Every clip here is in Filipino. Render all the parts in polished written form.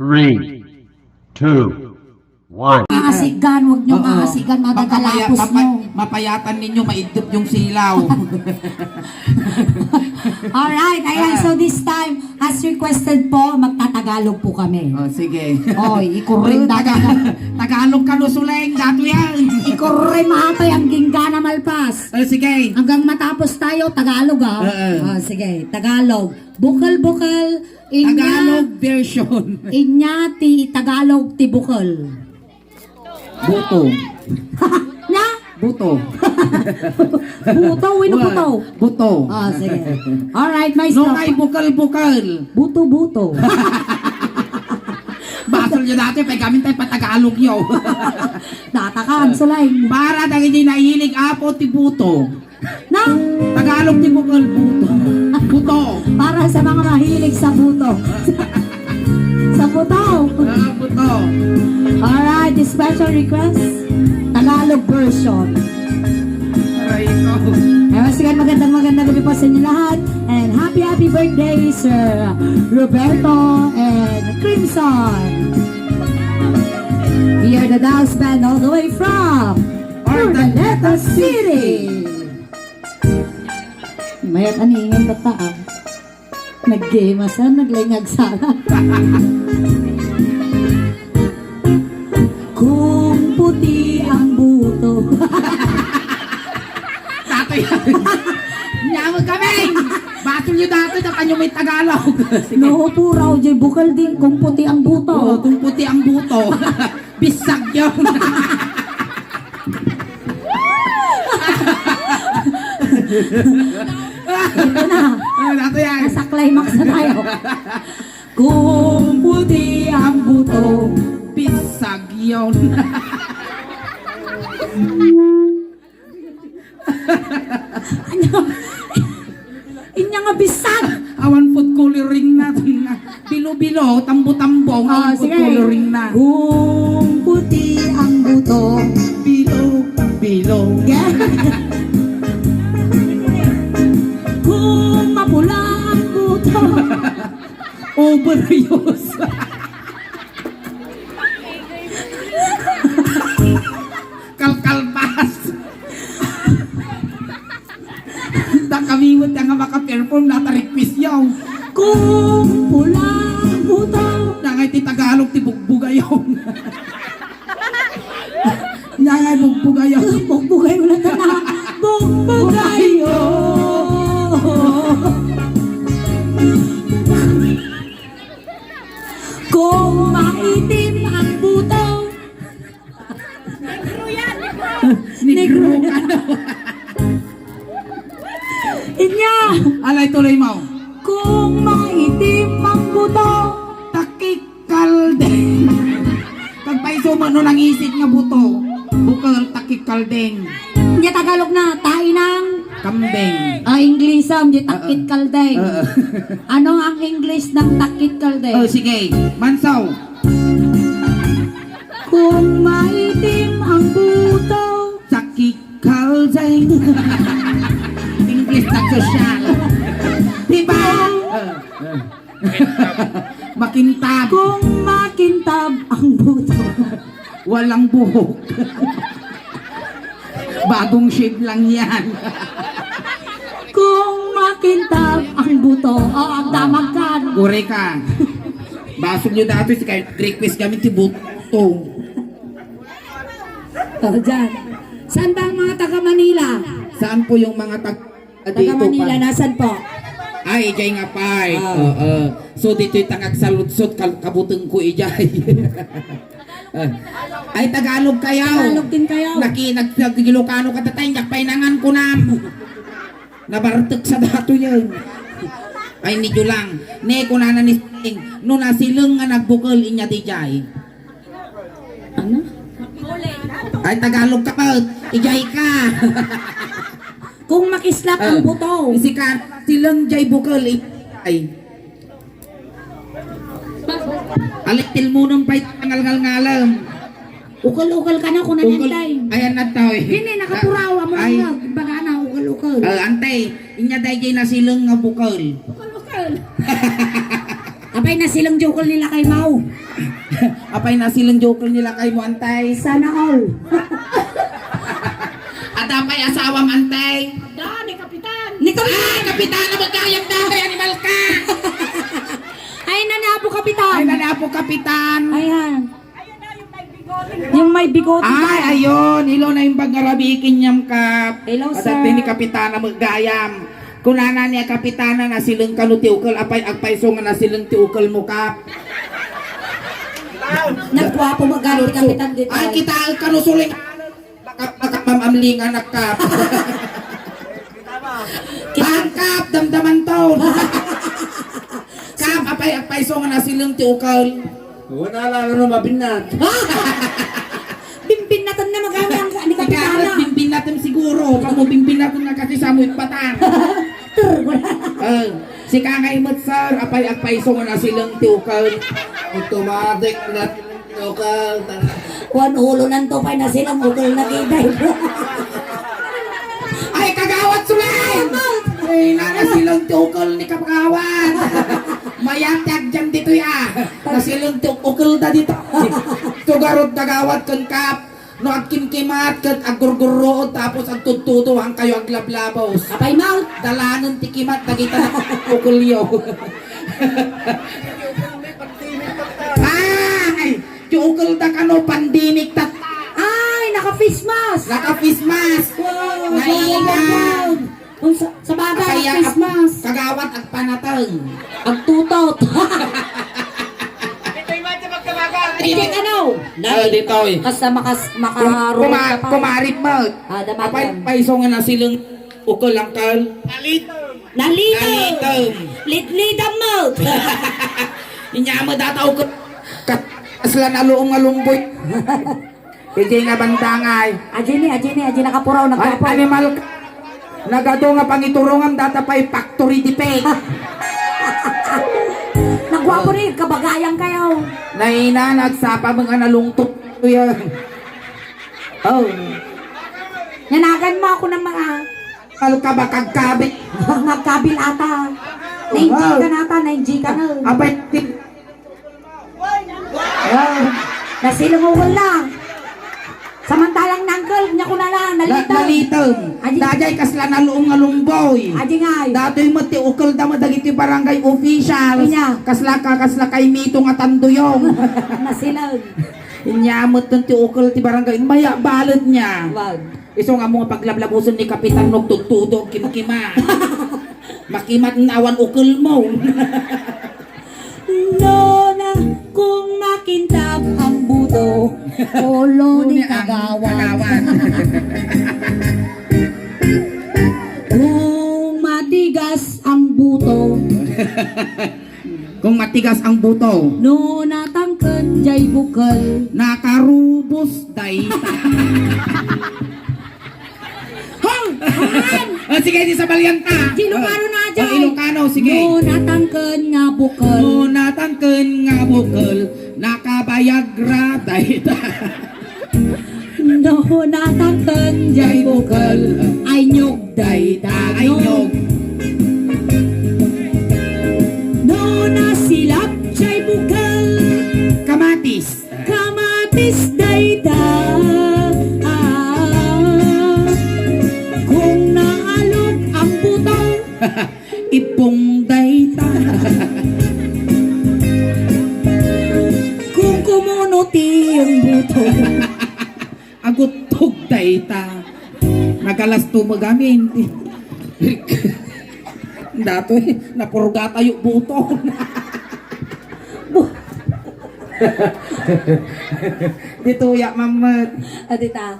3, 2, 1. Aasigan, huwag niyong Oo. aasigan, madagalapos niyo. Mapayatan ninyo, maidip yung silaw. Alright, ayan, so this time, as requested po, magtatagalog po kami. Oh, sige. Oy, ikurin Tagalog ka no, Suleng. Dato yan. ikurin maatoy ang ginggana malpas. Oh, sige. Hanggang matapos tayo, Tagalog ah. Oo. Sige, Tagalog. Bukal-bukal, Tagalog version. inya ti Tagalog ti bukal. Buto. Na? Buto. Buto, wino buto. Buto. Sige. Alright, my No stop. kay bukal-bukal. Buto-buto. Basol nyo dati, pay gamit tayo patagalog nyo. Datakan, sulay. Para dahil hindi nahilig apo ti buto. Na? Tagalog ti bukal, buto. Buto. Para sa mga mahilig sa buto. Sa buto. Buto. Alright, the special request, Tagalog version. Aray ko. Sige, magandang gabi po sa inyo lahat. And happy birthday, Sir Roberto and Crimson. We are the Dance Band all the way from Urdaneta City. Mayat aningin bata ah. Nag-game asa, naglingag sana. Kung puti ang buto. Dato yan. Nyamag kami. Basol nyo dato, dapat nyo may Tagalog. No, puraw, jay bukal din kung puti ang Oo, buto. kung puti ang buto. Bisag yun. Ito na. Dato yan. Nasa climax na tayo. Kung puti ang buto. Bisag yun. Inya nga bisag. Awan food coloring na. Bilo-bilo, tambo-tambong. Awan food coloring na. Kung puti ang buto. Bilo-bilo. Kung mapula ang buto. Overuse. Kalkalpas. Da kami mo nga maka-perform na ta-request yaw. Kung pula ang buto. Nangay ti Tagalog ti bugbugayaw. Nangay bugbugayaw. Bugbugay mo na na. Bugbugay yo. Kung maitim ang buto. Negro ka na. Inya. Alay tuloy mo. Kung maitim ang buto. Takikaldeng. Pagpaiso mo no nang isip nga buto. Bukal takikaldeng. Hindi Tagalog na. Tayo ng Kambeng. Inglisam. Hindi takit kaldeng. Ano ang English ng takit kaldeng? Oh, sige. Mansaw. Kung maitim ang buto. Takikaldeng. English na social. Diba? Makintab. Kung makintab ang buto. Walang buhok. Bagong shave lang yan. Kung makintab ang buto. Ang damag ka. Kure ka. Basog nyo dati si kahit request kami ti buto. Dyan. Saan ba ang mga taga Manila? Saan po yung mga Taga Manila, nasan po? Ay, ijay nga pay. So dito'y tangag sa lutsot, kabuteng ko ijay. Ay, Tagalog kayaw. Tagalog din kayo. Nagilokano ka tatay, painangan ko na. Nabartek sa dato yun. Ay, nidyo lang. Ne, kunana ni Sing, no nasileng nga nagbukal inya di jay. Ano? Ay, Tagalog ka pa. Ijay ka. Kung makislap ang buto. Silang jay bukal ay. Alitil mo nung pa'y tangal-ngal-ngalam. Ukal-ukal ka na kung nanantay. Ayan na tao eh. Hindi, nakapurawa mo Ay. lang. Baga na, ukal-ukal. Antay, inya day jay na silang nga bukal. Ukal-ukal. Apay na silang joke nila kay Mau. Apay na silang joke nila kay mo antay. Sana all. At apay asawam antay. Da, ni Kapitan. Ay, kapitana magkayang daw, animal ka! Ay, nanapo Kapitan. Ay, nanapo kapitan. Ayan. Yung may bigote. Ay, ayun. Ilo na yung pagngarabikin niyam kap. Hello, At sir. at ni kapitana maggayam. Kunana niya kapitana na silang kanutiukal. Apay agpaiso nga na silang tiukal mo kap. Nagwapo magalit Kapitan dito. Ay, kita ang kanusuling. Nakamamamlingan na kap. Ang kap, damdaman to. Kap, apay agpaiso nga na silang tiukal. Wala lang ano mabinat. Bimbin natin na magami ang ni Kapitana. Ikaw, bimbin natin siguro. Pag mo bimbin natin na kasi sa mo'y patang. Si Kangay Mat sir, apay so nga na silang tiukal. Automatic na lokal. Kuan ulo ng tupay na silang ukol na giday. Ay, kagawat sulay! Ay, nana silang tiukal ni kapagawat. Mayatag dyan dito ya. Na silang tiukal na dito. Tugarot nagawat kan kap. No at kimkimat kat agurgurrood tapos ang tututuwang kayo ang lablabos. Apay Mau. Dalanan tikimat nagita na kukulyo. Ay! Tiukal na kano pandemic tat. Ay, naka-face mask. Naka-face mask. Wow, Nailan. Kung sa bagay, Kaya face mask. kagawat at panatang. Ang tutot. Ito ano? Dito eh. Basta makaroon ka pa. Kumarit mo. Ah, Apay damagan. paiso nga na silang ukol lang kal. Nalito. Litlidam mo. Inya mo dataw ko. Kasla na luong alumboy. Hindi nga bandangay. Aji nakapuraw, Ay, nagkapo. animal ka. Nagado nga pangiturungan data pa'y factory defect. Nagwapo rin, kabagayang kayo. Naina, nagsapa mga nalungtot ko yan. Oh, Nanagan mo ako ng mga kal ka ba kagkabit? nagkabil ata. 9G ka na ata, 9G ka na. Abay, Nasilungugol lang. Samantalang nangkel, niya ko na lang, nalito. nalitom. Dajay kasla na luong alumboy. Aji nga. Dato'y mati ukol da madagiti barangay officials. Inya. Kasla kay mito nga tanduyong. Nasilag. Inyamot ng ti ukol ti barangay. Maya balot niya. Wag. Iso nga mga paglablabuson ni Kapitan Nogtugtudo, kimkima. Makimat ng awan ukol mo. Nona, kung makintab ang buto, ulo ni kagawan. Kung matigas ang buto, Kung matigas ang buto, no natangken jay bukal. nakarubos day. Sige, di sa balyanta. Ilocano na dyan. Ilocano, sige. No natangken nga bukal. No natangken nga bukal, nakabayagra day. No natangken jay bukal. Ay nyog day Ay nyog. No nasilap jay bukal. Kamatis. Kamatis day da. Kung naalok ang buto, Ipong dayta. kung kumunuti ang buto. Agutog dayta. Nagalas tumagamin. Dato napurga tayo buto. Dito ya mamat. Adita,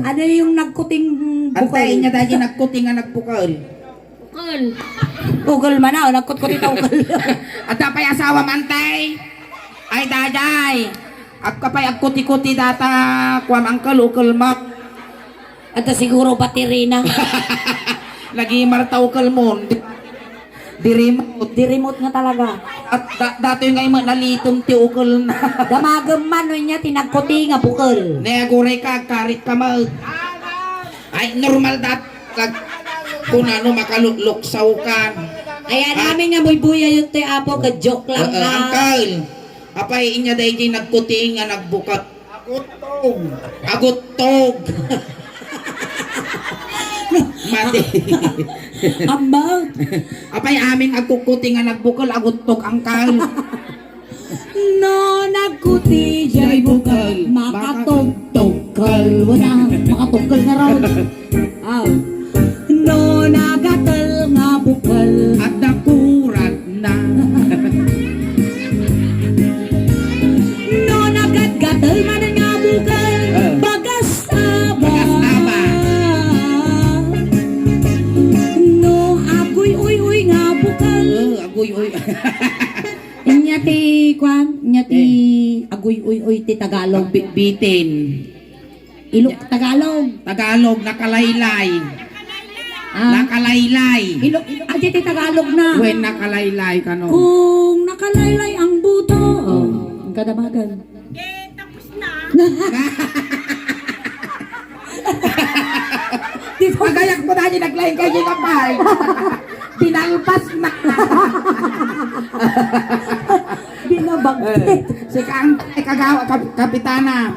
ano yung nagkuting bukal? Antayin niya dahil nagkuting nga nagpukal. Bukal. Bukal man na, nagkut-kut ito bukal. At apay asawa mantay. Ay daday. At kapay agkuti-kuti data kuam angkal ukal mak. At siguro baterina. Lagi martaw kalmon. Di remote. Di remote nga talaga. At dato yung ngayon nalitong ti ukal na. Damagam man niya tinagkuti nga bukal. Negore ka, karit ka mag. Ay, normal dat. Kung ano makaluluksaw ka. Ayan, namin nga may buya yung te apo, ka-joke lang na. Uncle, apay inya dahil di nagkuting nga nagbukat. Agutog. Mati. Ambag. Apay aming agkukuting nga nagbukal, agutog angkal. No, nagkuti jay bukal, makatugtugkal. Wala, makatugkal na raw. No, nagatal nga bukal. At nakurat na. No, nagatgatal man nga bukal. Bagas aba. Bagas aba. No, agoy uy nga bukal. Agoy oy. Inya ti kwan, inya ti agoy uy ti Tagalog. Bitin. Ilok Tagalog. Tagalog nakalaylay. Nakalaylay. Ilok adi ti Tagalog na. When nakalaylay ka no. Kung nakalaylay ang buto. Ang kadamagan. Tapos na. Pagayak mo na naglain kayo ng bahay. Pinalpas na. Binabagtit. Si kang kagawa kapitana.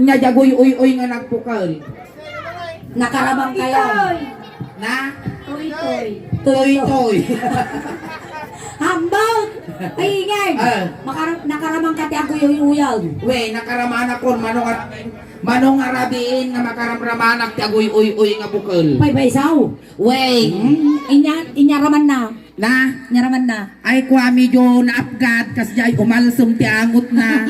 Nya jagoy uy nga nagpukal. Nakarabang kayo. Na Toy. toy. Hambog! Ay, ingay! Nakaramang kati ako yung uyag. We nakaramanak kon manong arabiin nga makaramramanak ti agoy uy nga bukal. Pay saw. We Inyaraman na. Nyaraman na. Ay kwa medyo naapgat kas jay umalsum ti angot na.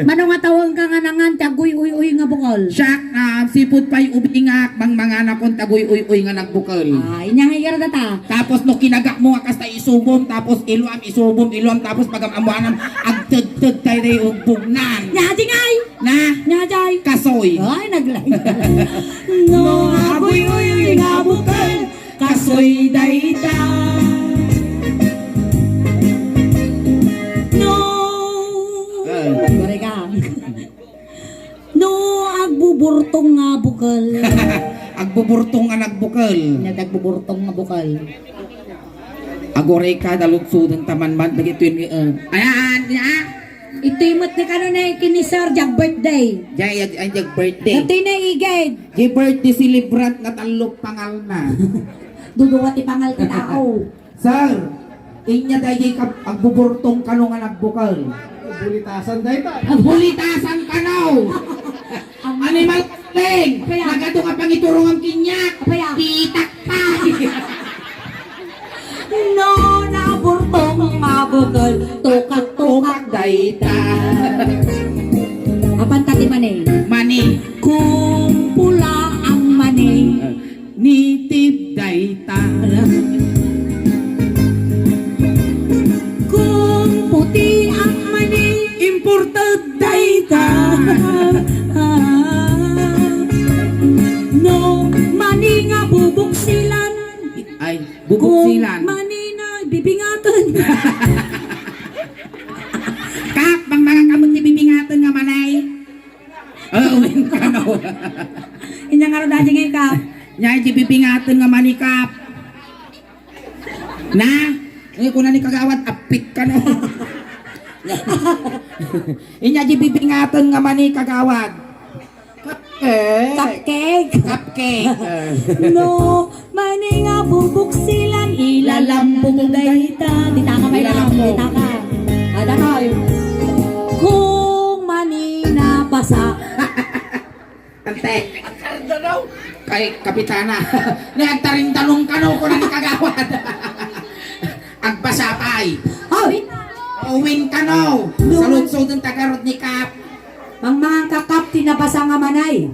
Manong nga tawang ka nga nangan, tagoy uy nga bukol. Siyak na sipud pay ubingak mang mga nakon tagoy uy nga nagbukal. Inyang igar na ta. Tapos no kinagak mo nga kasta isubom tapos iluam tapos pagamamuanam agteg tayo ugbugnan. Nyati ngay! Nyajay! Kasoy. Ay, naglay. No, agoy uy nga bukol. Kasoy dayta. No. Goreka. No, agbuburtong nga bukol. Agbuburtong nga nagbukal. Nagagbuburtong nga bukol. Agore ka dalutsudan taman man dagito yun. Ayan, ya. Ito yung mat na kanon na kinisar jag birthday. Jay ay birthday. Ito na igay. Jay birthday celebrant na talok pangal na. Duduwat ipangal ka tao. Sir, inya dahil agbuburtong kano nga nagbukal. Bulitasan dahil ta. Bulitasan kano. Animal ling. Kaya? Nagato ka pang iturong ang kinyak. Kaya? Pitak pa. No, naburtong nga bukol. Tukak Dayta. Apan tati mani. Mani. Kung pula ang mani. Nitib dayta. Kung puti ang mani. Imported dayta. No, mani nga bubuksilan. Ay, bubuksilan. Kung mani na bibingatan. Kap, bang mga kamot ni bibingatan nga manay. Win ka no. Inyang nga rin ngayon ka. Nya di bibingatan nga manikap. Na, kung na ni kagawad apit ka no. Inya di bibingatan nga mani kagawad. Cupcake. Cupcake. No, mani nga bubuksilan. Ilalambong dayta. Dita ka may Ilalambong. Dita ka. Ada kayo. Kung mani na basa. Ante. Kay kapitana. Nagtaring talong kano ko na ni kagawad. Agbasapay. Hoy! Uwin kano. Salut-sud ang tagarot ni Kap. Ang mga kakap tinabasa nga manay.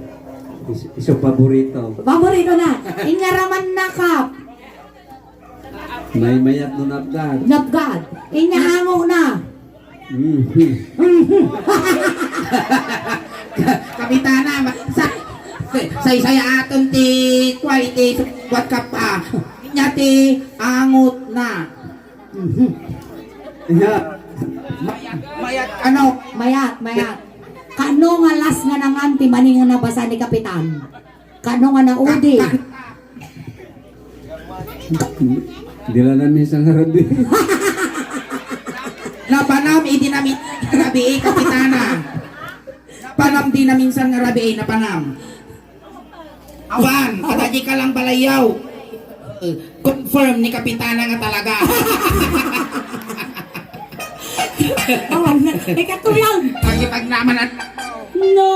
Isang paborito. Paborito na. Inyaraman na kap. May mayat nun abdad. Nabgad. Inyahango na. Kapitana, say aton ti kway ti wat ka pa. Nya ti angot na. Mayat ano? Mayat. Kano nga las nga nangan ti mani nga nabasa ni kapitan. Kano nga naudi. Hindi lang namin isang harabi. Napanam idinamit rabi kapitana. Panam di na minsan nga rabi napanam. Awan, kadaji ka lang balayaw. Confirm ni kapitana nga talaga. Awan na, ikatulang. Pag naman at No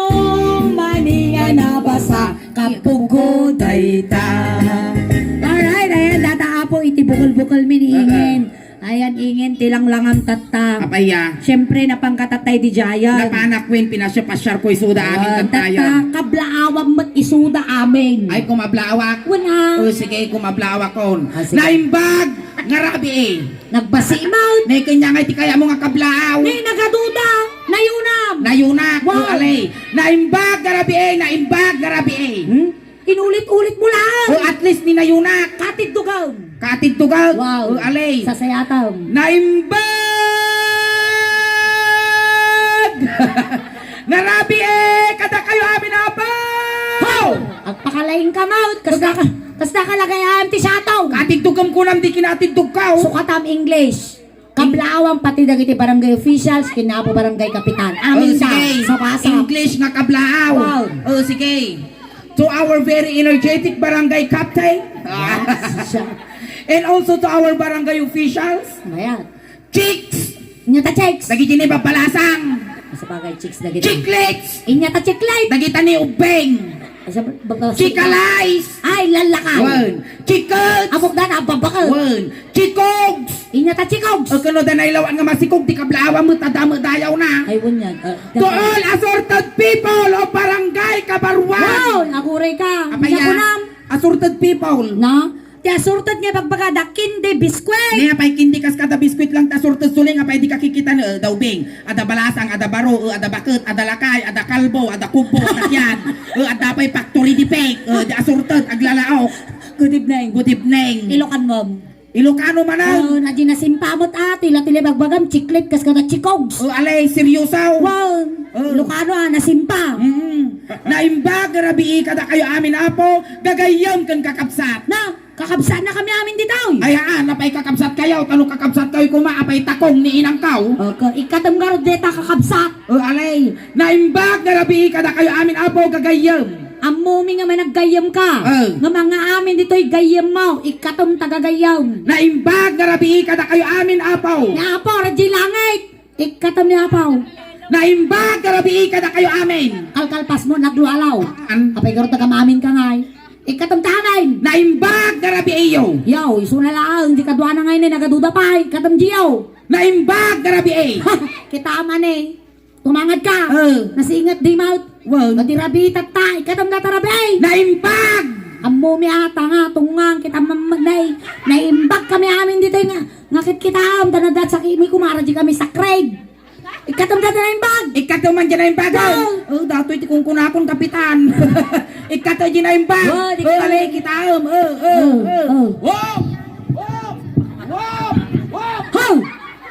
maniya na basa kapugo dayta. Alright, ayan data apo iti bukol-bukol miningin. Ayan ingin tilang langam tatta. apaya. Siyempre napangkatatay di jayan. Napanakwin pinasya-pasyar ko isuda amin Tatta kantayan. kablaawang mat isuda amin. Ay kumablawak. Wala. O sige kumablawak kon. sige. Naimbag nga rabi. Nagbasi maut. Nay kanya nga iti kaya mo nga kablaaw. Ni nagaduda. Nayunam. Nayunak Wow. o alay. Naimbag nga rabi. Naimbag nga rabi. Inulit-ulit mo lang. O at least ni nayunak. Katid dugaw. Katid tugal. Wow. O alay. Sa sayatam. Naimbag! Narabi kada kayo amin apaw! Agpakalaing ka maut. Kasta ka lagayam ti sataw. Katidtugam ko nam di kinatidtug ka. Sukatam English. Kablaawang pati dagiti barangay officials, kinapo barangay kapitan. Amin ka sa pasap. English nga kablaaw. Wow. O sige. To our very energetic barangay captain. And also to our barangay officials. Ayan. Chicks! Inyata chicks. Dagiti ni babalasang. Sa bagay chicks dagiti. Chicklets! Inyata chicklight. Dagita ni ubeng. Chikalays! Ay, lalakay. Wan. Chikots! Abog na nababakal. Wan. Chikogs! Inyata chikogs. O kano da nailawan nga masikog, di kablawa mo, tadamo dayaw na. Ay, bunyan. To all assorted people of Barangay Kabarwan! Wow, nakuray ka. Apaya, Nakunam. assorted people. Na? Tiya surtad nga pagpagada, kinde biskwit. Niya pa'y kindi kas kada biskwit lang ta assorted suling, apay di kakikita na daw bing. Ada balasang, ada baro, ada bakit, ada lakay, ada kalbo, ada kubo, ada yan. Ada pa'y factory di fake, di assorted, aglalaok. Good evening. Good evening. Ilokan mo. Ilocano manan. Na di nasimpamot tila bagbagam, chiklit kas kada chikogs. Alay, seryosaw. Wow, Ilocano nasimpa. Naimbag, rabi kada kayo amin apo, gagayam kan kakapsat. Na, kakabsat na kami amin dito. Ayaan, napay kakapsat kayo, tano kakapsat kayo kumaapay takong ni inang kaw. Ikatam garod deta kakabsat. Alay, naimbag, rabi kada kayo amin apo, gagayam. Amumi nga may naggayam ka. Nga mga amin dito'y gayam mo. Ikatom tagagayam. Naimbag, rabi kada kayo amin apo. Ni Apo, radyi langit. Ikatom ni Apo. Naimbag, rabi kada kayo amin. Kalkalpas mo, naglualaw. Apay garod tagamamin ka ngay. Ikatom tahanin. Naimbag, rabi iyo. Yaw, iso na lang. Di kadwa na ngayon nagaduda pa. Ikatom jiyaw. Naimbag, rabi Kita aman eh. Tumangad ka. Nasiingat di maut. Wow. Natirabi tata. Ikatom natarabi. Naimbag. Ammo mi ata nga tungang kita mamagnay. Naimbag kami amin dito nga. Ngakit kita am tanadat sa kimi kumaraji kami sa Craig. Ikatom dati naimbag. Ikato man dyan na imbagan. Dato iti kung kunakon kapitan. Ikato dyan na imbag. Alay kita am. How?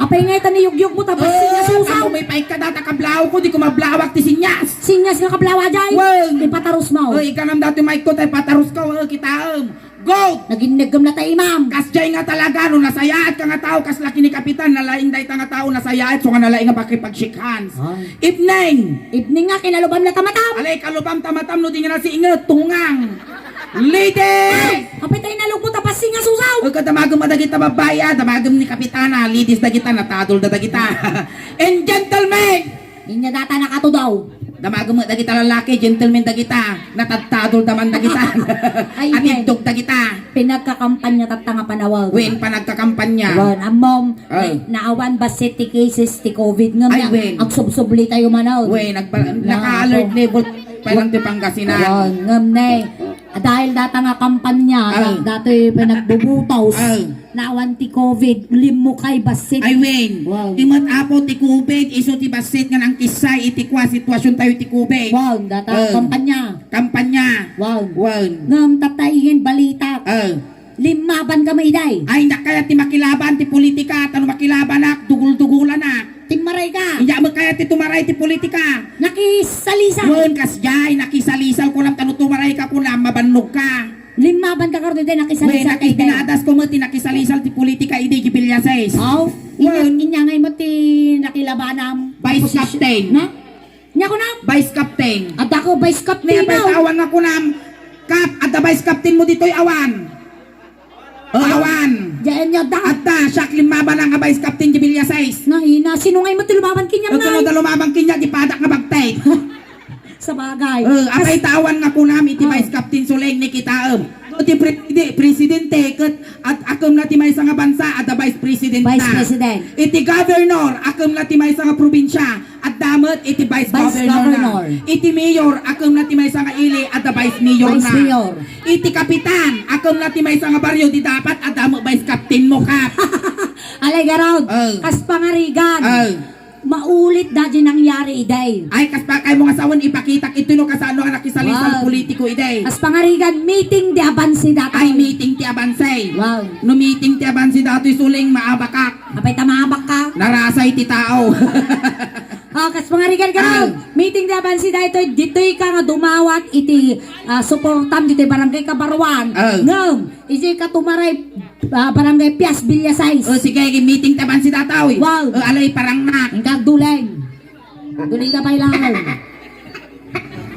Apay nga ita ni yugyug mo tapos sinyas usaw. Ako may paik ka data kablaw ko. Di ko mablawak ti sinyas. Sinyas nga kablawa jay. Ipatarus mo. Ikanam dati may ko tayo patarus ko. Kita am. Go! Naginigam na tayo imam. Kasjay nga talaga no nasayaat ka nga tao kas laki ni kapitan nalaing day ta nga tao nasayaat so nga nalaing nga bakipag-shake hands. Evening. Evening nga kinalubam na tamatam. Alay kalubam tamatam no di nga nasi inget tungang. Ladies! Apay tayo nalugmo tapos sinyas usaw. Huwag ka damagam madagita babaya, damagam ni kapitana, ladies dagita, natadol da dagita. And gentlemen! Inya data nakato daw. Damagam dagita lalaki, gentlemen dagita, natatadol daman dagita. Ay, Atindog dagita. Pinagkakampanya tatanga panawag. Wen pa nagkakampanya. Wan, amom, Ay. naawan ba city cases ti COVID nga Ay, wen. ang subsubli tayo manaw. Wen, naka-alert level pa lang ti Pangasinan. Wan, ngam na dahil data nga kampanya, Ay. dati pinagbubutaws, Ay. naawan ti COVID, limo kay basit. Ay wen, Wow. timat apo ti kubig, iso ti basit nga nang kisay, iti kwa sitwasyon tayo ti kubig. Wan, data Ay. kampanya. Kampanya. Wan, Wen. ngam tatayin balita. Limaban ka maiday. Ay nakaya ti makilaban ti politika, tano makilaban nak, dugul-dugulan nak. Timaray ka. Iya mo kaya ti tumaray ti politika. Nakisalisa. Wen kasjay, nakisalisal ko lang tano tumaray ka ko lang, mabannog ka. Limaban ka karon din May nakisalisal kay Day. nakipinadas ko mo tinakisalisal ti politika idi gibilya says. Oh, inya ngay mo ti nakilabanam. Vice Captain. Na? Nya ko na. Vice Captain. At ako vice captain May na. awan nga ko nam. Kap, at the Vice Captain mo dito'y awan. Awan. Diyan nyo da. At siyak limaban ang Vice Captain gibilya says. Nahina, sino ngay mo ti lumaban kinyam Ang sunod ngay? na lumabang kinya, gipadak nga bagtay. Sa bagay. Apay tawan nga ko namin, iti Oh. Vice Captain Suleng ni Kitaem. Iti presidente, kat at akum na ti may nga bansa, at the Vice President Vice na. President. Iti Governor, akum na ti may nga probinsya, at damat iti Vice Governor na. Iti Mayor, akum na ti may nga ili, at the Vice Mayor Vice na. Mayor. Iti Kapitan, akum na ti may nga baryo, di dapat, at damat Vice Captain mo, Kap. Alay garawd. Oh. Kas pangarigan. Oh. Maulit da di nangyari iday. Ay, kaspa kay mga sawan ipakita ito no kasano nga nakisalisal Wow. politiko iday. Kas pangarigan meeting di abansi data. Ay, meeting ti Abansay. Wow. No meeting ti Abansay dato'y suling maabakak. Apay tamabak ka. Narasay ti tao. Kas pangarigan garawd. Meeting di abansi dito ditoy ka nga dumawat iti suportam ditoy barangay Kabarwan. Oh. Ngem, isi ka tumaray barangay Pias Villa O 6. sige, meeting ti Abansay dato'y. Wow. O alay parang nak. Ingkag duleng. Duling ka pa ilangaw.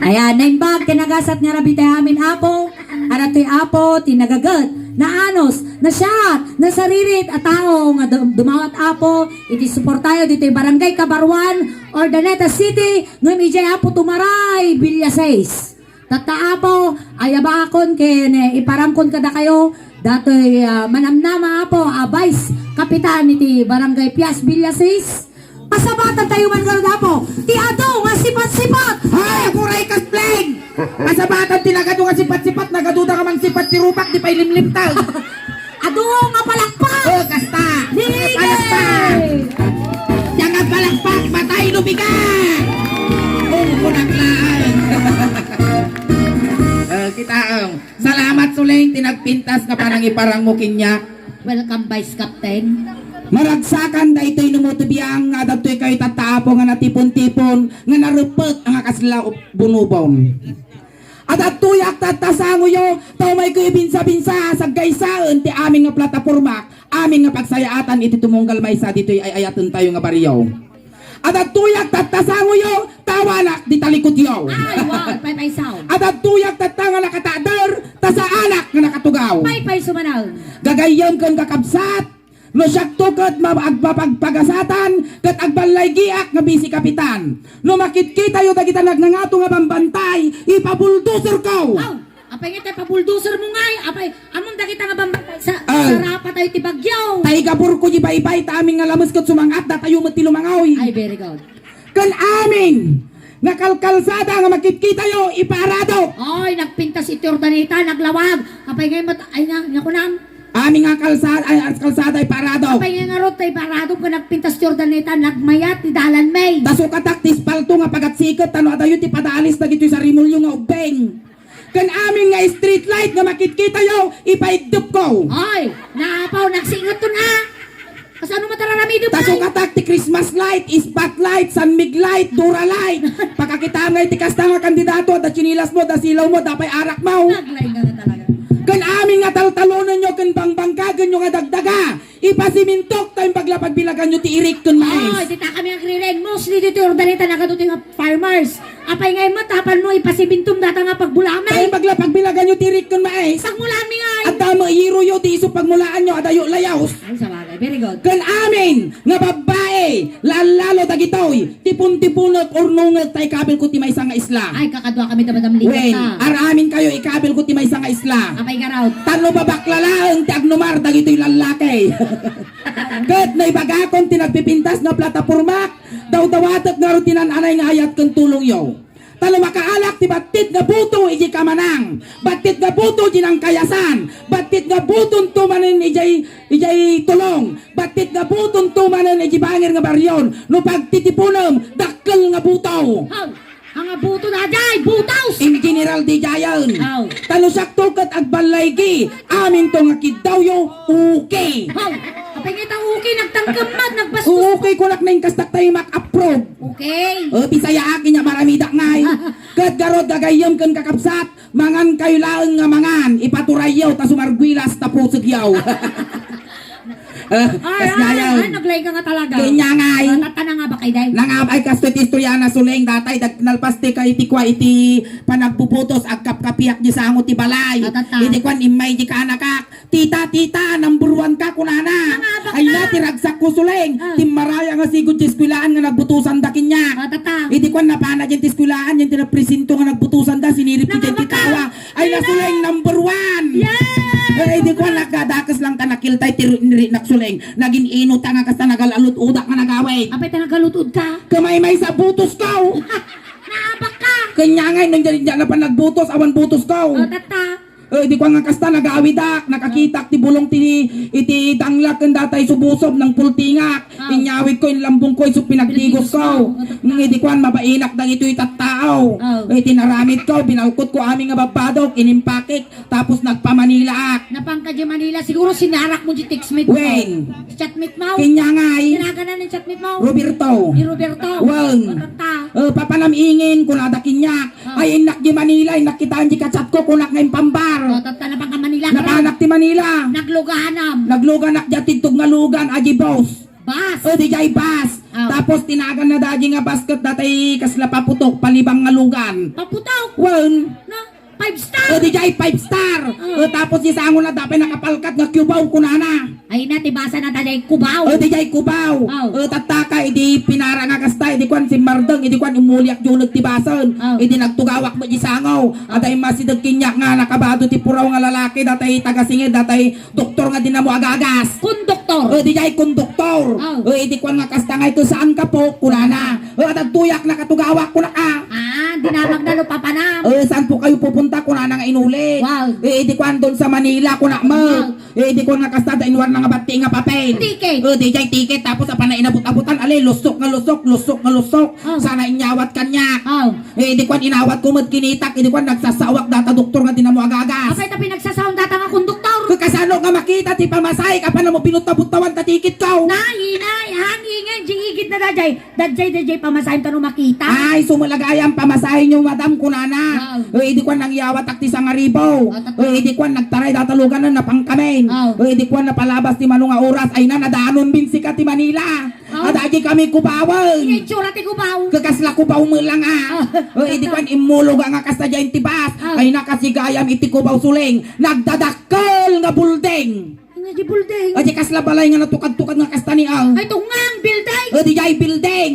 Ayan, naimbag, tinagasat nga rabi tayo amin apo. Aratoy apo, tinagagat. Na anos, na shot, na saririt at tao nga dumawat apo. Iti suportayo dito yung barangay Kabarwan, Ordaneta City. Ngayon ijay apo tumaray, Villa 6. Tata apo, ayabakon ken iparamkon kada kayo. Datoy manamnama apo, Vice Kapitan iti barangay Pias Villa 6. Pasabatan tayo man gano'n apo. Ti ato nga sipat-sipat. Ay, akuray kaspleng! Kasabatan tinagado nga sipat-sipat, nagaduda ka mang sipat ti rupak, di pa ilimlim tag. Ado nga palakpak. O, kasta! Sige! Palakpak! Diyan nga palakpak, patay lubigan! Kunaklaan! Kita salamat Suleng, tinagpintas nga parang iparang mo kinyak. Welcome Vice Captain. Maragsakan da ito'y numutubiyang nga dato'y kayo tatapo nga natipon-tipon nga narupot ang akasla bunubon. At atuyak tatasango yo, may ko ibinsa-binsa sa gaysaan ti amin nga plataporma, amin nga pagsayaatan iti tumunggal maysa dito'y ay ayatan tayo nga bariyaw. At atuyak tatasango yo, tawanak di talikod yo. Ay, wow, pay sound. At atuyak tatanga nakatadar, tasaanak nga nakatugaw. Pay sumanaw. Gagayam kang kakabsat, no siyak tukot mapagpagasatan, kat agbalay giak nga bisi kapitan. No makitkita yung dagita nagnangato nga bambantay, ipabuldoser ko! Aw, apay nga tayo pabuldoser mo nga. Apay, amon da kita nga bambantay sa Ay. sarapa tayo ti bagyaw. Tay gabur ko ibay-ibay ta aming nga lamas kat sumangat da tayo matilumangaw. Ay, very good. Kan amin, nga kalkalsada nga makitkita yo, iparado. Ay, nagpintas iti Ordaneta, naglawag. Apay nga ay nga kunam. Aming nga kalsada iparado. Apay nga rot tay parado ka nagpintas ti Ordaneta, nagmayat ti Dalan May. Taso kataktis palto nga pagatsikat, ano adayo ti padaalis na gito'y sa rimulyo nga ubeng. Kan amin nga street light nga makitkita yo, ipaigdup ko. Ay, naapaw, nagsingot to na. Kasano matararami doon Taso katak ti Christmas light, spotlight, sunmig light, dura light. Pagkakita nga ti kasta nga kandidato, da chinilas mo, da silaw mo, da pay arak mo. Naglay nga talaga. Kan amin nga taltalonan nyo, kan bangbangkagan nyo nga dagdaga. Ipasimintok tayong paglapagbilagan nyo ti irik kun Ay, mais. dita kami ang kriren. Mostly dito Ordaneta nagaduto nga farmers. Apay nga matapan mo ipasibintum data nga pagbulamay. Tayong paglapagbilagan nyo ti irik kun mais. Pagmulaan mi nga. At tama iro yo ti iso pagmulaan nyo, adayo layaws. Ay, sa bagay. Very good. Kan amin nga babae, lalo dagitoy, tipon-tipunot urnungot tay kabil ko ti may nga isla. Ay, kakadwa kami tamadam ligat Wen, ka. aramin kayo ikabil ko ti may nga isla. Apay garaw. Tano babaklalaan ti agnumar dagitoy lalaki. Kat na ibagakon ti nagpipintas nga plataporma, daw-dawatak nga rutinan anay nga ayat kang tulong yo. Talo makaalak ti batit nga buto iji kamanang, batit nga buto iji nang kayasan, batit nga buton tumanen ijay tulong, batit nga buton tumanen iji bangir nga baryon, no pagtitipunom, dakkel nga buto. Haw, ang abuto na day, butaws. In general di jayan. Aw. Talo sakto kat agbalaygi, amin to nga kiddaw yo, okay. Haw, Pangita okay, nagtangkamat, nagbastos. Okay ko nak na yung kastak tayo mak-approve. Okay. Bisaya akin niya maramida ngay. Kat garod gagayam kan kakapsat. Mangan kayo laeng nga mangan. Ipaturayaw ta sumargwilas ta pusag yaw. Ay, naglay ka nga talaga. Kanya ngay. Tatana nga ba kay Day? Nangabay kastot istoryana suleng datay nalpaste ka iti kwa iti panagpuputos agkap-kapiak di sango ti balay. Iti kwan imay di ka anakak. Tita, number 1 ka kunana. Ay na tiragsak ko suleng. Timmaraya nga sigod di eskwilaan nga nagbutusan dakin niya. Iti kwan napana dyan ti eskwilaan yung tinapresinto nga nagbutusan da sinirip ko dyan ti tawa. Ay na suleng number 1. Ay di kwan nagkadakas lang ta nakiltay tiri naksuleng. Naging ino ta nga kasta nagalalot udak nga nagaway. Apay talagalutod ka? Kamay-may sa butos ko. Naabak ka. Kanya ngay nang dyan na pa nagbutos, awan butos ko. Tata. Di ko nga kasta nag-aawidak, nakakitak ti bulong iti danglak ang datay subusob ng pultingak. Inyawit ko yung lambong ko, so pinagtigos ko. Di ko mabainak dang ito itattao. Tinaramit ko, binalkot ko aming nga babadok, inimpakik, tapos nagpamanilaak. Napangka di Manila, siguro sinarak mo di textmate mo. Wen. Chatmate mo. Kanya ngay. Sinaganan ng chatmate mo. Roberto. Ni Roberto. Wen. Tata. Papanamingin, kunadakin niya. Ay, inak di Manila, inak kitaan di kachat ko, kunak ngayong pambar. Tata na bang Manila. Napanak ti Manila. Naglugahanam. Nagluganak dyan tug nga lugan, aji boss. Bas. Di jay bas. Oh. Tapos tinagan na daji nga basket datay kasla paputok, palibang nga lugan. Paputaw. Wen. Na. 5 star. Di jay 5 star. Tapos isango na dapay nakapalkat nga kubaw kunana. Ay na, tibasa na tayo kubaw. Di jay kubaw. Oh. Tataka, idi pinara nga kasta, idi kwan si Mardeng, idi kwan imulyak julag tibasan. Oh. Idi nagtugawak mo isangaw. Atay masidag kinyak nga nakabado ti puraw nga lalaki, datay tagasingid, datay doktor nga dinamo agagas. Konduktor. Di jay konduktor. Oh. Idi kwan nga kasta nga ito saan ka po, kunana. At tuyak na katugawak kuna ka. Dinamag na lupapanam. Saan po kayo pupunta kunana nga inulit? Wow. Idi kwan doon sa Manila kuna mo. Idi kwan nga kasta da inwar nga bati nga papel. Ticket. Di jay ticket tapos apa na inabot-abutan ali lusok nga lusok. Oh. Sana inyawat kanya. Oh. Idi kwan inawat kumad kinitak, idi kwan nagsasawak data doktor nga dinamo agagas. Apay tapi nagsasound data nga konduktor. Kasano nga makita ti pamasay kapan mo pinutabot-tawan ta ticket ko. Nay, hangingin, jingigit na dajay pamasahin tanong makita. Ay, sumalagayang pamasahin nyo, madam, kunana. Hindi ko nangyawat akti sa ngaribo. Hindi ko nagtaray datalugan na napangkamen. Hindi ko napalabas ti manunga oras. Ay na, nadaanon binsi ka ti Manila. At agi kami kubawan. Initsura ti kubaw. Kakasla kubaw mo lang Hindi ko imulog ang akasta dyan ti bas. Ay nakasigayam iti kubaw suling. Nagdadakkel nga bulding. Di building. Adi kasla balay nga natukad-tukad nga kasta ni al. Ay tungang building. Di jay building.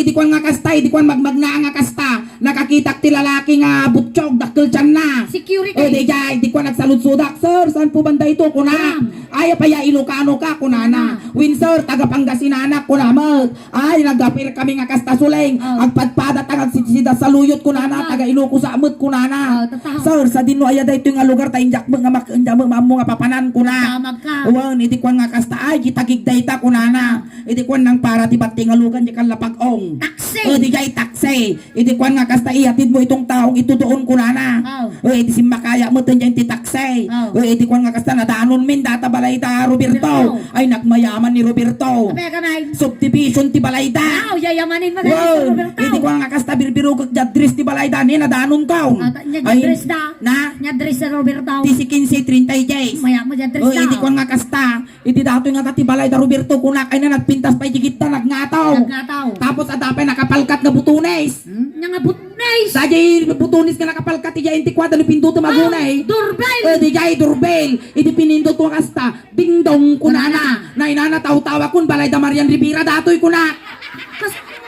Di kwan nga kasta, di kwan magmagna nga kasta. Nakakitak ti lalaki nga butchog dakkel tiyan na. Security. Di jay, di kwan nagsaludsudak. Sir, saan po banda ito? Kuna. Ay, paya Ilocano ka, kunana. Win sir, taga Pangasinan kunamot. Ay, nagapir kami nga kasta suleng. Agpadpadat ang agsisida sa luyot kunana. Taga Iloco sa amot kunana. Sir, sa dino aya da ito nga lugar tayong jakbeng nga maamo nga papanan kuna. Tamag ka. Wan, iti kwan nga kasta ay gitagig dayta kunana. Iti kwan nang para ti batingalugan di kan lapag-ong. Taxi. Di jay taxi. Iti kwan nga kasta ihatid mo itong taong ito doon kunana. Iti simakaya mo tun ti taxi. Iti kwan nga kasta nadaanon min data balayda Roberto. Ay nagmayaman ni Roberto. Apay kamay. Subdivision ti balayda. Yayamanin mo Wow, Roberto. iti kwan nga kasta birbirugag jadris ti balayda ni nadaanon ka. Nyadres na. Na? Nyadres na Roberto. Ti si 15-30 days. Maya mo jadres na. Iti kwan nga kasta, iti dato nga katibalay da Roberto kunak ay na nagpintas pa igit na nagnataw. Tapos adapay nakapalkat nga butunes. Nga butnes. Sajay butunes nga nakapalkat iti inti kwada ni pinduto magunay. Doorbell. Iti jay doorbell, iti pinindot ko kasta, ding dong kunana. Na inana taw-tawa kun balay da Marian Rivera datoy kunak.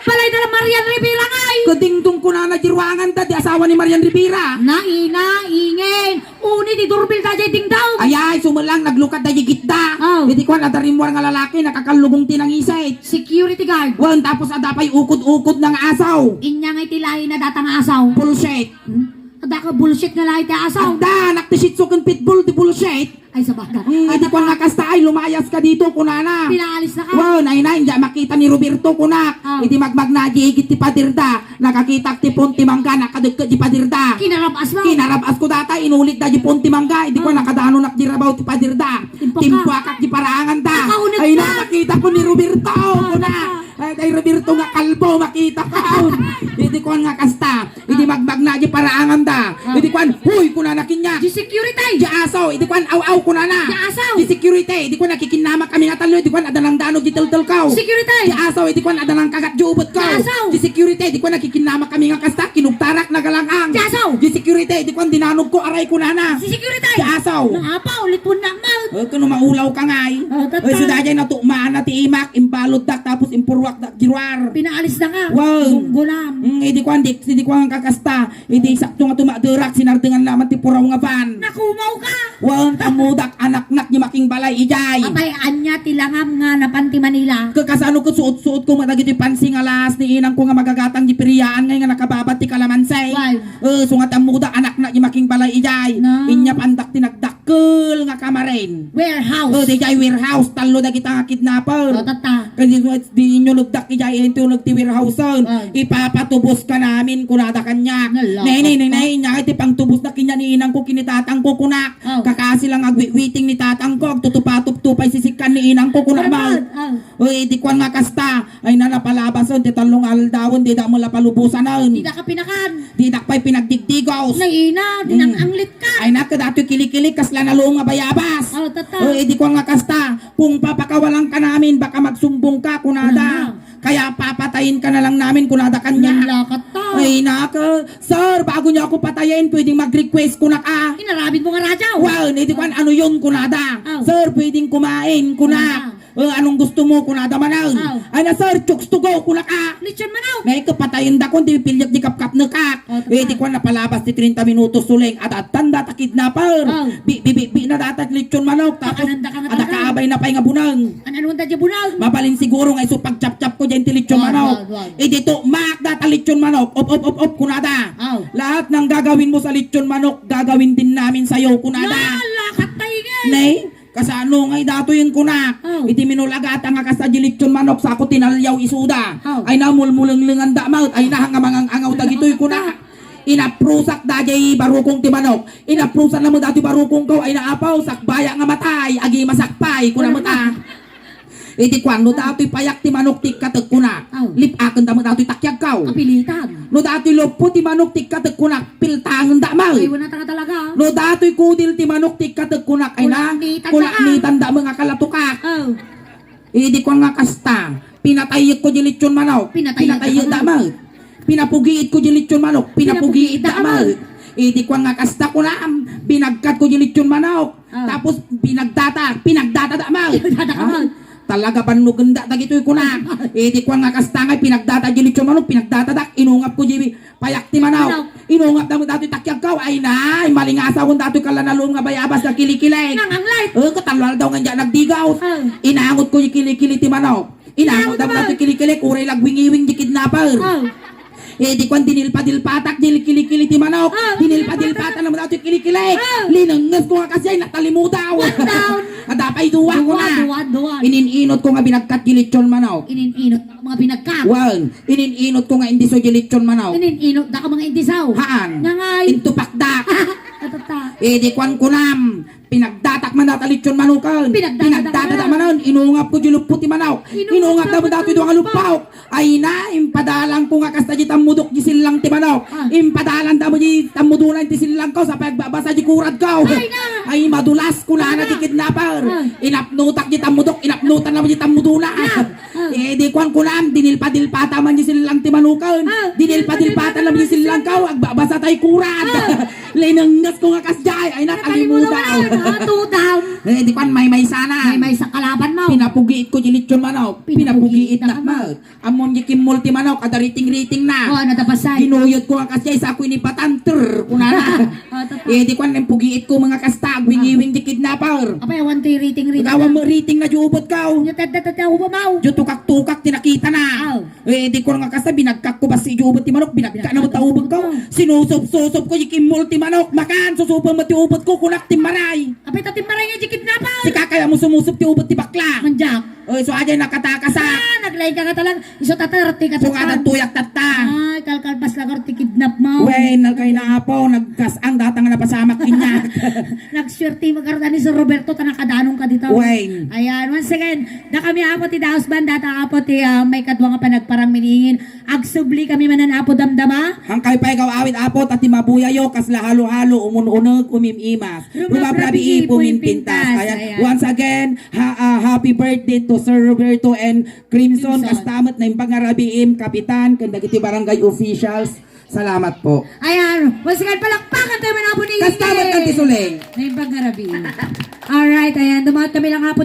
Balay na Marian Rivera ngay. Kading dong kunana jirwangan da di asawa ni Marian Rivera. Ingin. Uni di doorbell tajay ding daw. Ayay, sumulang naglukat da yigit da. Oh. Iti kwan adarimwar nga lalaki nakakalugong tinangisay. Security guard. Wan, tapos adapay ukod-ukod ng asaw. Inya ngay tilahi na datang asaw. Bullshit. Ada ka bullshit nga lahi ti asaw. Agda, naktisitso kang pitbull, di bullshit. Ay sabaka. Hindi ko nga kasta ay lumayas ka dito, kunana. Pinaalis na ka. Wow, nainay, hindi makita ni Roberto, kunak. Hindi magmagnaji, higit ti padirda. Nakakita ti punti mangga, nakadagka di padirda. Kinarabas mo. Kinarabas ko data, inulit da di punti mangga. Hindi ko nakadaano nak di rabaw ti padirda. Timpo ka. Timpakak di paraangan da. Nakaulit Ay ka. nakakita ko ni Roberto. Kuna. Ay Roberto nga kalbo makita ka. Hindi ko nga kasta. Hindi magbag na di paraangan da. Hindi ko huy kuna nakinya. Di security. Di asaw. Hindi ko aw-aw kuna na. Di asaw. Di security. Hindi ko nakikinama kami nga talo. Hindi ko adalang danog di tel-tel kaw. Security. Di asaw. Hindi ko adalang kagat di ubot kaw. Di asaw. Di security. Hindi ko nakikinama kami nga kasta. Kinugtarak na galangang. Di asaw. Di security. Hindi ko dinanog ko aray kuna na. Si security. Di asaw. Nangapa ulit po na mouth. Kano maulaw ka nga ay. Tata. Ay sudajay na tukmaan na ti imak. Imbalot dak tapos impurwak dak giruar. Pinaalis na nga. Wow. Gulam. Hindi ko ang kakasta. Hindi sakto nga tumaderak. Sinartingan naman ti puraw nga van. Nakumaw ka. Wow, tamudak anak-nak ni making balay ijay. Abay, anya tilangam nga na panti Manila. Kakasano ko suot-suot ko matagit ti pansing alas ni inang ko nga magagatang di piriyaan ngay nga nakababat ti kalamansay. Wow. So nga tamudak anak-nak ni making balay ijay. No. Inya pandak tinagdakkel nga kamarin. Warehouse. Di jay warehouse talo da kita nga kidnapper. O, tata. Kasi di inyo lugdak ijay ito nagti warehousean. Ipapatubos ka namin kunada kanya. Nalakot Nay, nya iti pangtubos na kinya ni inang ko kinitatang ko kunak. Oh. Kakasi lang agwiwiting ni tatang ko. Tutupatup-tupay sisikan ni inang ko kunak ba. Uy, di kwan nga kasta. Ay nanapalabason, di talong aldawon, di da mo lapalubusan na. Di na ka pinakan. Di dakpay pinagdigdigos. Naina, dinanganglit ka. Ay naka dato kilikili kasla na luong nga bayabas. O, tata. Uy, di ko nga kasta. Kung papakawalan ka namin, baka magsumbong ka kunada. Kaya papatayin ka na lang namin kunada kanya. Nalakat ta. Ay naka, sir, bago niya ako patayin, pwedeng mag-request ko na ka. Inarabit mo nga radyaw. Wow, hindi ko ano yun kunada. Oh. Sir, pwedeng kumain kunak. Anong gusto mo kunada manaw? Oh. Ay na sir, chooks to go kunak ka. Lechon manaw. Ngay kapatayin da ko, di pilyak di kap-kap na kak. Oh, Di ko na palabas di 30 minutos suling at tanda ta kidnapper. Oh. Bi na datat lechon manok. Tapos Pakananda ka nga ada talaga. kaabay na pay nga bunang. Ano ta dyan bunag? Mabalin siguro nga iso pagchap-chap ko dyan ti lechon Wag, manok. wag. Dito, mak data lechon manok. Op, kunada. Oh. Lahat ng gagawin mo sa lechon manok, gagawin din namin sa'yo, kunada. Nalakat tayo nga. Nay, kasano ngay dato yung kunak. Oh. Iti minulagata nga kasadya lechon manok sa ako tinalyaw isuda. Oh. Ay namulmulang-lingan da maut. Ay nahangamangang angaw dagitoy kunak. Inaprusak dajay barukong ti manok. Inaprusak na mo dati barukong ko. Ay naapaw, sakbaya nga matay. Agi masakpay, kuna mo ta. Iti kwan, no dato'y payak ti manok ti katag kunak. Oh. Lipakan da mo dato'y takyag kaw. Kapilitan. No dato'y lopo ti manok ti katag kunak. Piltangan da mo. Ay, wala ta ka talaga. No dato'y kudil ti manok ti katag kunak. Ay na, Kulaknitan kulaknitan da mga kalatukak. Oh. Hindi ko nga kasta. Pinatayik ko di lechon manok. Pinatayik da ka mo. Pinapugiit ko di lechon manok. Pinapugiit da mo. Pinapugiit Hindi ko nga kasta ko na. Binagkat ko di lechon manok. Oh. Tapos pinagdata da mo. Pinagdata ka mo. Talaga panluganda dagitoy ko na. Iti ko nga kastangay pinagdata di lechon manok, pinagdata inungap ko di payak ti manaw. Inungap da mo datoy takyag kaw ay na, malingasa kon datoy kalanalom nga bayabas na kilikilay. Nanganglay. Katalwal daw nga diyan nagdigaw. Inangot ko di kilikili ti manaw. Inangot da mo datoy kilikili kuray lagwingiwing di kidnapper. Di ko dinilpa-dilpatak kilikili ti manok. Dinilpa-dilpata na mo datoy kilikili. Linangas ko nga kasi ay natalimudaw. Adapay duwa ko na. Duwan. Ininot ko nga binagkat gilitsyon manaw. Ininot na mga pinagkap. Well, ininot ko nga hindi so gilitsyon manaw. Ininot na ka mga indisaw. Haan? Nangay. Intupakdak. Atata. Di kwan kunam. Pinagdatak man data litsyon manukan. Pinagdata manon. Inungap ko gilupot ti manaw. Inungap na mo dati doon nga lupaw. Ay na, impadalang ko nga kasta di tamudok di silang ti manaw. Impadalang da mo di tamudulan ti silang ko sa pagbabasa di kurad ko. Ay na. Ay madulas ko na na ti kidnapper. Inapnutak di tamudok. Inapnutan na mo di tamudula. Di kwan kunam. Dinilpa-dilpata man di silang ti manukan. Dinilpa-dilpata na mo di silang ko. Agbabasa tay kurad. Linangas ko nga kasjay. Ay nakalimudaw. Two down. Di kwan may sana. May sa kalaban mo. Pinapugiit ko dilitsyon manok. Pinapugiit na manok. Amon yikim multi manok. Ada riting-riting na. Oh, natapasay. Ginuyot ko ang kasjay sa ako inipatan. Kunana. Di kwan yung pugiit ko mga kastag. Wingiwing di kidnapper. Apay, awan ti rating. Ikaw mo rating na jubot ka. Natataw ba mau? Diyo tukak-tukak tinakita na. Di ko nga kasta binagkak ko ba si jubot ti manok. Binagka na mo taubot ko. Sinusob-susob ko yikim multi manok. Makan susupang mo ti ubot ko. Kunak ti maray. Apay, tatimbaray nga di kidnapper. Si kakaya mo sumusup ti ubot ti bakla. Manjak. So ajay nakatakasak. lain ka nga talang, iso tatarati ka So nga tuyak tata. Ay, kalkalpas lang ti kidnap mo. Wey, nagkay na apo, nagkasang datang na pasamak niya. Nagswerte magkaroon ni Sir Roberto, tanakadanong ka dito. Wey. Ayan, once again, da kami apo ti Daos Banda, ta apo ti may kadwa nga panagparang miningin. Agsubli kami manan apo damdama. Hangkay pa ikaw awit apo, tati mabuyayo, kasla halo-halo, umununag, umimimas. Rumabrabi puminpintas. Ayan, once again, happy birthday to Sir Roberto and Crimson. Kastamat na yung pangarabiim, kapitan, kandagiti barangay officials. Salamat po. Ayan, once again, palakpakan tayo man apo ni Kastamat ng tisuleng. na yung pagngarabi. Alright, ayan, dumaot kami lang apo